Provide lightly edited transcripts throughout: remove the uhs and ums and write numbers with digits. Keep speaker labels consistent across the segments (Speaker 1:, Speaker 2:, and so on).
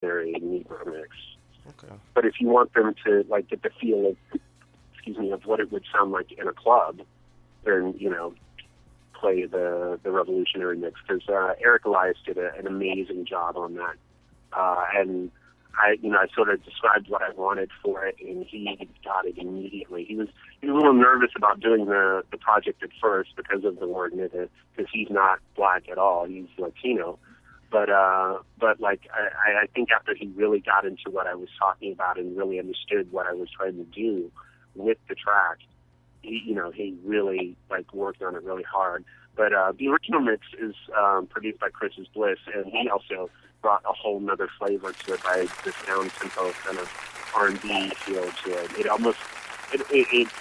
Speaker 1: Negro mix.
Speaker 2: Okay.
Speaker 1: But if you want them to like get the feel of what it would sound like in a club, then play the revolutionary mix, because Eric Elias did an amazing job on that, and I sort of described what I wanted for it, and he got it immediately. He was a little nervous about doing the project at first because of the word nigga, because he's not black at all. He's Latino. But like I think after he really got into what I was talking about and really understood what I was trying to do with the track, he really like worked on it really hard. But the original mix is produced by Chris's Bliss, and he also brought a whole nother flavor to it by this down tempo kind of R&B feel to it. It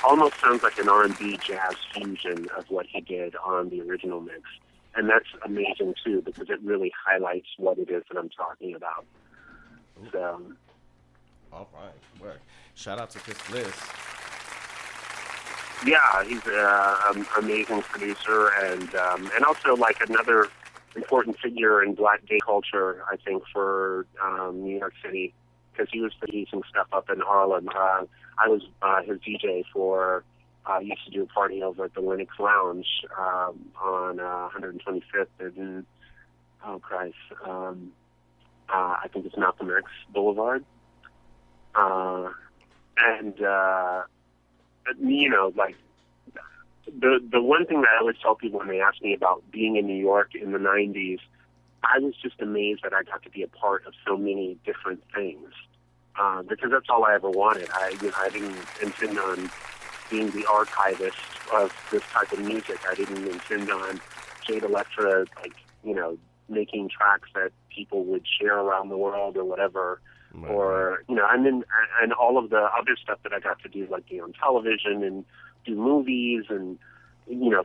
Speaker 1: almost sounds like an R&B jazz fusion of what he did on the original mix. And that's amazing, too, because it really highlights what it is that I'm talking about. So,
Speaker 2: all right. Well, shout out to Chris Bliss.
Speaker 1: Yeah, he's an amazing producer, and also like another important figure in black gay culture, I think, for New York City, because he was producing stuff up in Harlem. I was his DJ for. Used to do a party over at the Linux Lounge on 125th and I think it's Malcolm X Boulevard, and like the one thing that I always tell people when they ask me about being in New York in the '90s, I was just amazed that I got to be a part of so many different things, because that's all I ever wanted. I didn't intend on being the archivist of this type of music. I didn't intend on JADE ELEKTRA, making tracks that people would share around the world or whatever,
Speaker 2: right.
Speaker 1: Or and all of the other stuff that I got to do, like be on television and do movies and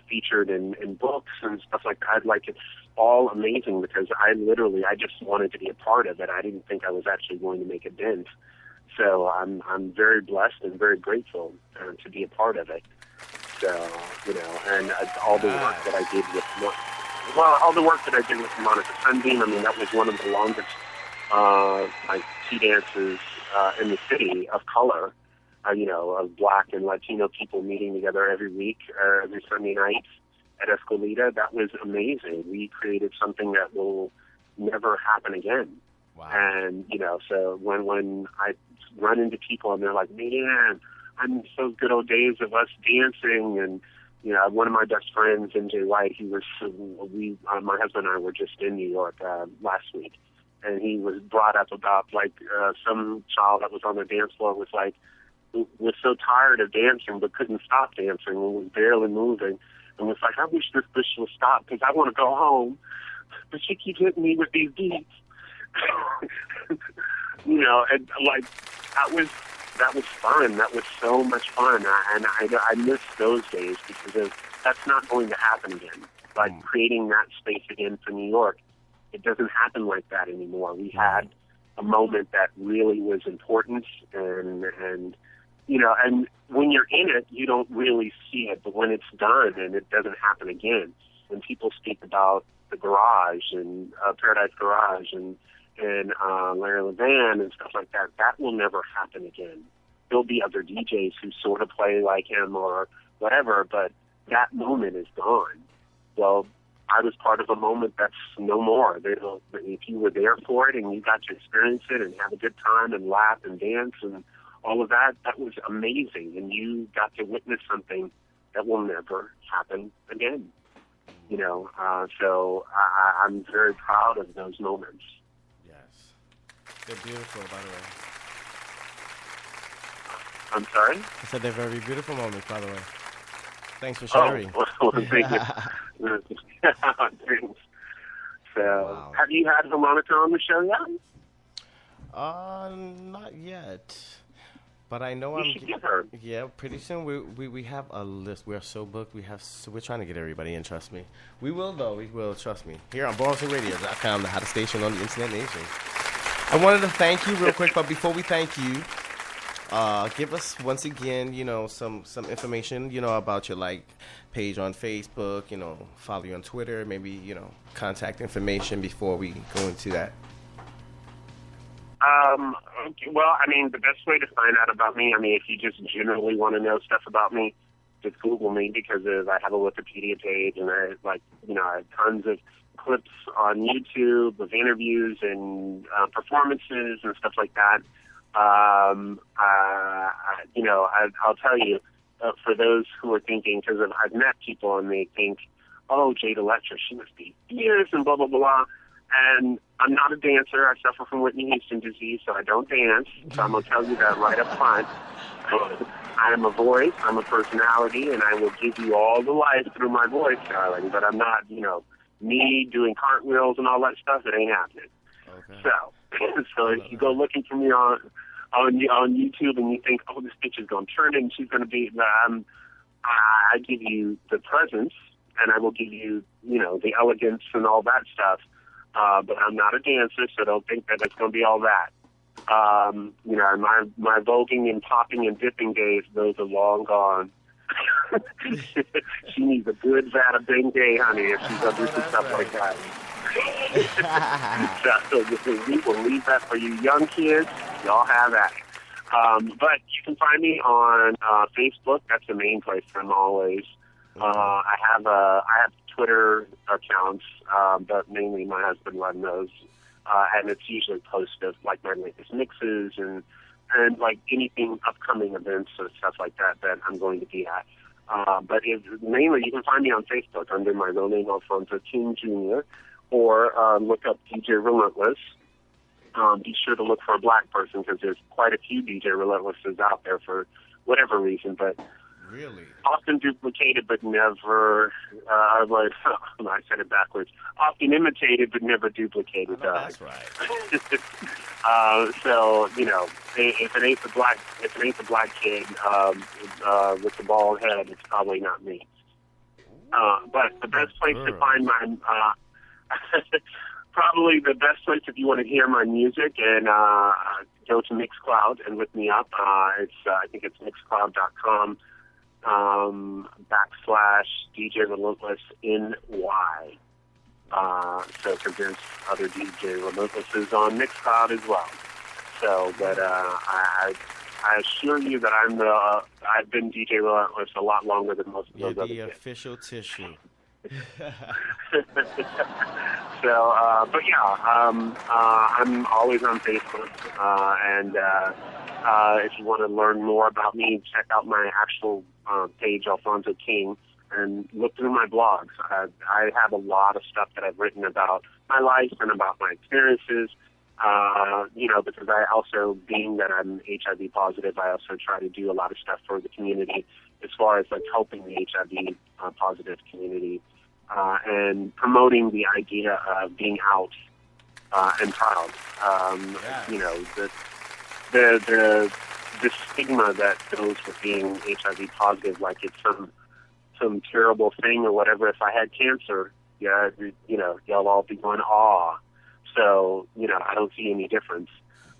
Speaker 1: featured in books and stuff like that. Like, it's all amazing because I just wanted to be a part of it. I didn't think I was actually going to make a dent. So I'm very blessed and very grateful to be a part of it. So and all the work that I did with Monica Sunbeam. I mean, that was one of the longest tea dances in the city of color. Of black and Latino people meeting together every week, every Sunday night at Escolita. That was amazing. We created something that will never happen again.
Speaker 2: Wow. And
Speaker 1: so when I run into people and they're like, "Man, I miss those good old days of us dancing," and one of my best friends, MJ White, my husband and I were just in New York last week, and he was brought up about some child that was on the dance floor was so tired of dancing but couldn't stop dancing and was barely moving, and was like, "I wish this bitch would stop because I want to go home, but she keeps hitting me with these beats." And like that was fun. That was so much fun, and I miss those days because that's not going to happen again. Like creating that space again for New York, it doesn't happen like that anymore. We had a moment that really was important, and when you're in it, you don't really see it, but when it's done and it doesn't happen again, when people speak about the Garage and Paradise Garage and Larry Levan and stuff like that, that will never happen again. There'll be other DJs who sort of play like him or whatever, but that moment is gone. Well, I was part of a moment that's no more. If you were there for it and you got to experience it and have a good time and laugh and dance and all of that, that was amazing. And you got to witness something that will never happen again. So I'm very proud of those moments.
Speaker 2: They're beautiful, by the way.
Speaker 1: I'm sorry?
Speaker 2: I said they're very beautiful moments, by the way. Thanks for sharing.
Speaker 1: Oh, well, thank you. Thanks. So, wow. Have you had Harmonica on the show yet?
Speaker 2: Not yet. But I know
Speaker 1: you should get her.
Speaker 2: Yeah, pretty soon we have a list. We're so booked. We're trying to get everybody in. Trust me. We will though. We will. Trust me. Here on BostonRadio.com, the hottest station on the Internet Nation. I wanted to thank you real quick, but before we thank you, give us once again, some information, about your page on Facebook, follow you on Twitter, maybe, contact information before we go into that.
Speaker 1: Okay, well, I mean, the best way to find out about me, I mean, if you just generally want to know stuff about me, just Google me because I have a Wikipedia page and I have tons of clips on YouTube of interviews and performances and stuff like that. I'll tell you, for those who are thinking, because I've met people and they think, oh, Jade Electra, she must be fierce and blah, blah, blah. And I'm not a dancer. I suffer from Whitney Houston disease, so I don't dance. So I'm going to tell you that right up front. I am a voice, I'm a personality, and I will give you all the life through my voice, darling. But I'm not, me doing cartwheels and all that stuff. It ain't happening. Okay. So if you go looking for me on YouTube and you think, oh, this bitch is going to turn and she's going to be, I give you the presence and I will give you, the elegance and all that stuff. But I'm not a dancer, so don't think that it's going to be all that. My voguing and popping and dipping days, those are long gone. She needs a good vat of Bengay, honey, if she's going to do some stuff like that. So we will leave that for you young kids. Y'all have that. But you can find me on Facebook. That's the main place I'm always. I have Twitter accounts, but mainly my husband runs those. And it's usually posted like my latest mixes and like anything upcoming events or stuff like that I'm going to be at. But mainly you can find me on Facebook under my real name, Alfonso King Jr., or look up dj-relentless. Be sure to look for a black person because there's quite a few DJ-relentlesses out there for whatever reason, but
Speaker 2: really
Speaker 1: often duplicated but never, I said it backwards, often imitated but never duplicated.
Speaker 2: That's right.
Speaker 1: So, if it ain't the black kid with the bald head, it's probably not me. But the best place to find my, probably the best place if you want to hear my music and go to Mixcloud and look me up. I think it's mixcloud.com /DJ-relentless NY. Because there's other DJ Relentlesses on Mixcloud as well. So, but I assure you that I've been DJ Relentless a lot longer than most of those other kids.
Speaker 2: You're the official tissue.
Speaker 1: So, but yeah, I'm always on Facebook, and if you want to learn more about me, check out my actual page, Alfonso King, and look through my blogs. I have a lot of stuff that I've written about my life and about my experiences, because I also, being that I'm HIV positive, I also try to do a lot of stuff for the community as far as like helping the HIV positive community and promoting the idea of being out and proud. The stigma that goes with being HIV positive, like it's some terrible thing or whatever. If I had cancer, y'all all be going, aw. So, I don't see any difference.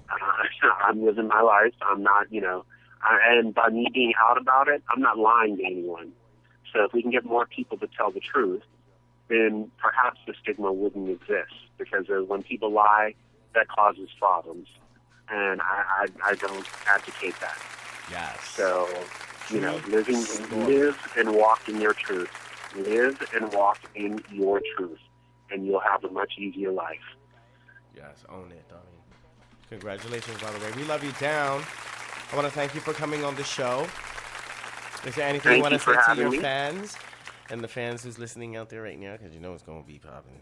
Speaker 1: I'm living my life. I'm not, and by me being out about it, I'm not lying to anyone. So if we can get more people to tell the truth, then perhaps the stigma wouldn't exist. Because when people lie, that causes problems. And I don't advocate that.
Speaker 2: Yes.
Speaker 1: So, live and walk in your truth. Live and walk in your truth. And you'll have a much easier life.
Speaker 2: Yes, own it, Donnie. Congratulations, by the way. We love you down. I want to thank you for coming on the show. Is there anything you want to say to your fans and the fans who's listening out there right now? Because it's going to be popping.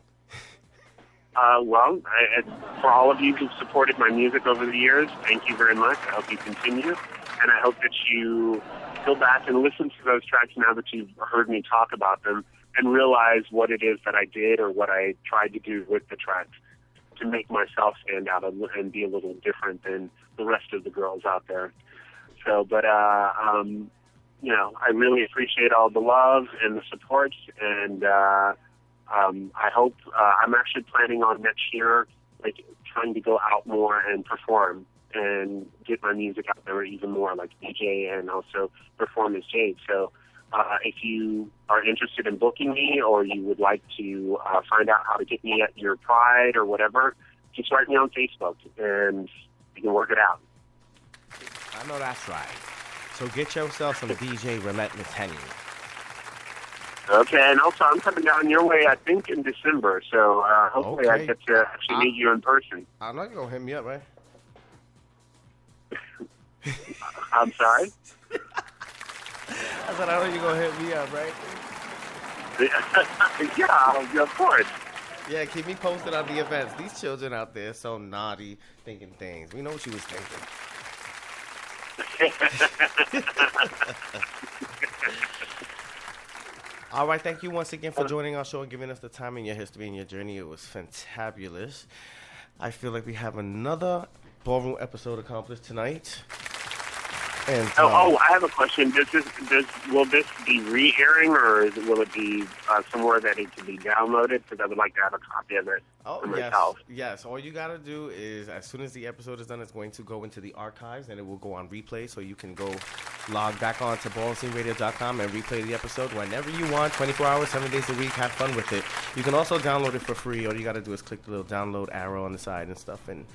Speaker 1: For all of you who've supported my music over the years, thank you very much. I hope you continue. And I hope that you go back and listen to those tracks now that you've heard me talk about them and realize what it is that I did or what I tried to do with the tracks to make myself stand out and be a little different than the rest of the girls out there. So, but, I really appreciate all the love and the support, and I hope, I'm actually planning on next year, like, trying to go out more and perform and get my music out there even more, like DJ and also perform as Jade. So, if you are interested in booking me or you would like to find out how to get me at your Pride or whatever, just write me on Facebook and you can work it out.
Speaker 2: I know that's right. So get yourself some DJ Relentless Henny.
Speaker 1: Okay, and also I'm coming down your way, I think, in December. So hopefully I get to actually meet you in person.
Speaker 2: I know you're going to hit me up, right?
Speaker 1: I'm sorry?
Speaker 2: I said, I know you're going to hit me up, right?
Speaker 1: Yeah, of course.
Speaker 2: Yeah, keep me posted on the events. These children out there so naughty, thinking things. We know what you was thinking. All right, thank you once again for joining our show and giving us the time in your history and your journey. It was fantabulous. I feel like we have another ballroom episode accomplished tonight. And
Speaker 1: I have a question. Will this be re-airing, or will it be somewhere that it can be downloaded? Because I would like to have a copy of it for myself.
Speaker 2: Yes. All you got to do is, as soon as the episode is done, it's going to go into the archives, and it will go on replay, so you can go log back on to ballroomradio.com and replay the episode whenever you want, 24 hours, 7 days a week. Have fun with it. You can also download it for free. All you got to do is click the little download arrow on the side and stuff, and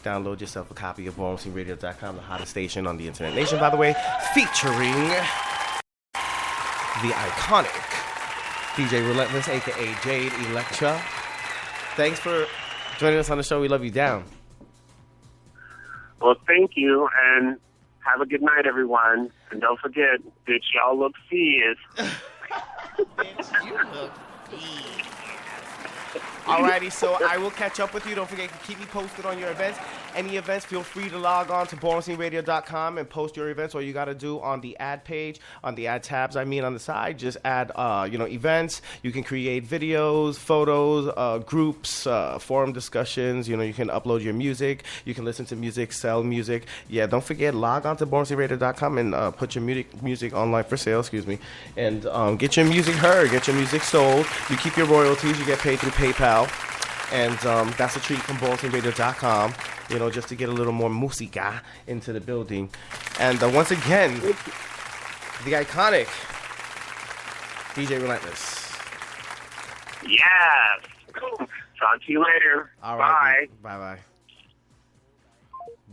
Speaker 2: download yourself a copy of ballroomradio.com, the hottest station on the Internet Nation, by the way, featuring the iconic DJ Relentless, a.k.a. Jade Electra. Thanks for joining us on the show. We love you down.
Speaker 1: Well, thank you, and have a good night, everyone. And don't forget, bitch, y'all look fierce.
Speaker 2: Bitch, you look fierce. Alrighty, so I will catch up with you. Don't forget to keep me posted on your events. Any events, feel free to log on to ballroomradio.com and post your events. All you got to do on the ad page, on the ad tabs, on the side, just add, events. You can create videos, photos, groups, forum discussions. You can upload your music. You can listen to music, sell music. Yeah, don't forget, log on to ballroomradio.com and put your music online for sale, and get your music heard, get your music sold. You keep your royalties. You get paid through PayPal. And that's a treat from ballroomradio.com, just to get a little more musica into the building. And once again, the iconic DJ Relentless.
Speaker 1: Yes. Talk to you later.
Speaker 2: All right. Bye.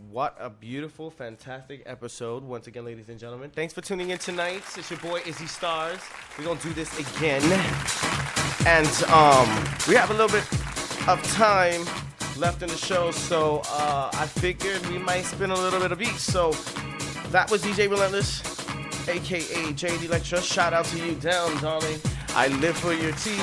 Speaker 2: What a beautiful, fantastic episode. Once again, ladies and gentlemen, thanks for tuning in tonight. It's your boy, Izzy Stars. We're going to do this again. And we have a little bit of time left in the show, so I figured we might spin a little bit of beats. So that was DJ Relentless, a.k.a. JADE ELEKTRA. Shout out to you down, darling. I live for your tea.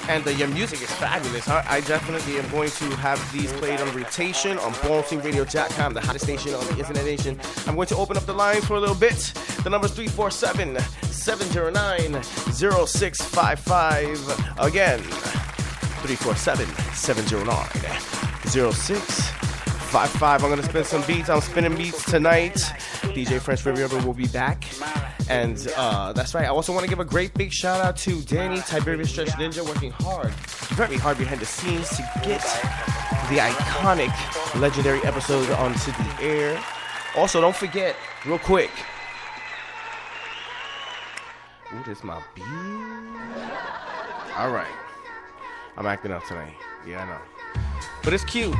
Speaker 2: And your music is fabulous. I definitely am going to have these played on rotation on ballroomradio.com, the hottest station on the Internet Nation. I'm going to open up the lines for a little bit. The number's 347-709-0655. Again, 347-709-0655. I'm going to spin some beats. I'm spinning beats tonight. DJ French Riviera will be back. And that's right. I also want to give a great big shout out to Danny, Tiberius Stretch Ninja, working hard, very hard behind the scenes to get the iconic, legendary episode onto the air. Also, don't forget, real quick. Ooh, this my beat. All right. I'm acting up tonight. Yeah, I know. But it's cute.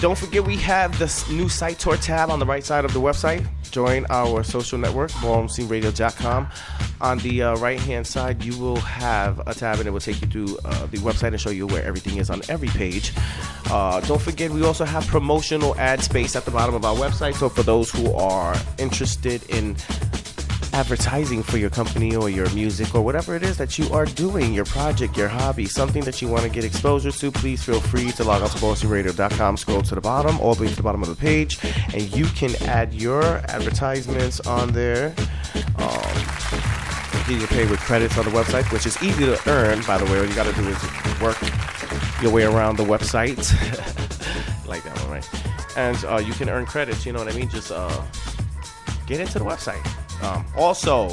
Speaker 2: Don't forget we have this new site tour tab on the right side of the website. Join our social network, ballroomradio.com. On the right-hand side, you will have a tab, and it will take you to the website and show you where everything is on every page. Don't forget, we also have promotional ad space at the bottom of our website. So for those who are interested in advertising for your company or your music or whatever it is that you are doing, your project, your hobby, something that you want to get exposure to, please feel free to log on to ballroomradio.com, scroll to the bottom, all the way to the bottom of the page, and you can add your advertisements on there. You can pay with credits on the website, which is easy to earn, by the way. All you got to do is work your way around the website. Like that one, right? And you can earn credits, you know what I mean? Just get into the website. Also,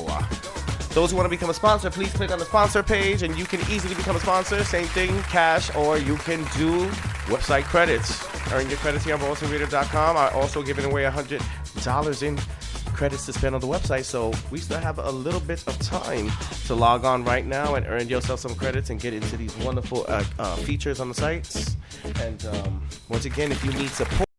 Speaker 2: those who want to become a sponsor, please click on the sponsor page, and you can easily become a sponsor. Same thing, cash, or you can do website credits. Earn your credits here on ballroomradio.com. I'm also giving away $100 in credits to spend on the website, so we still have a little bit of time to log on right now and earn yourself some credits and get into these wonderful features on the sites. And once again, if you need support,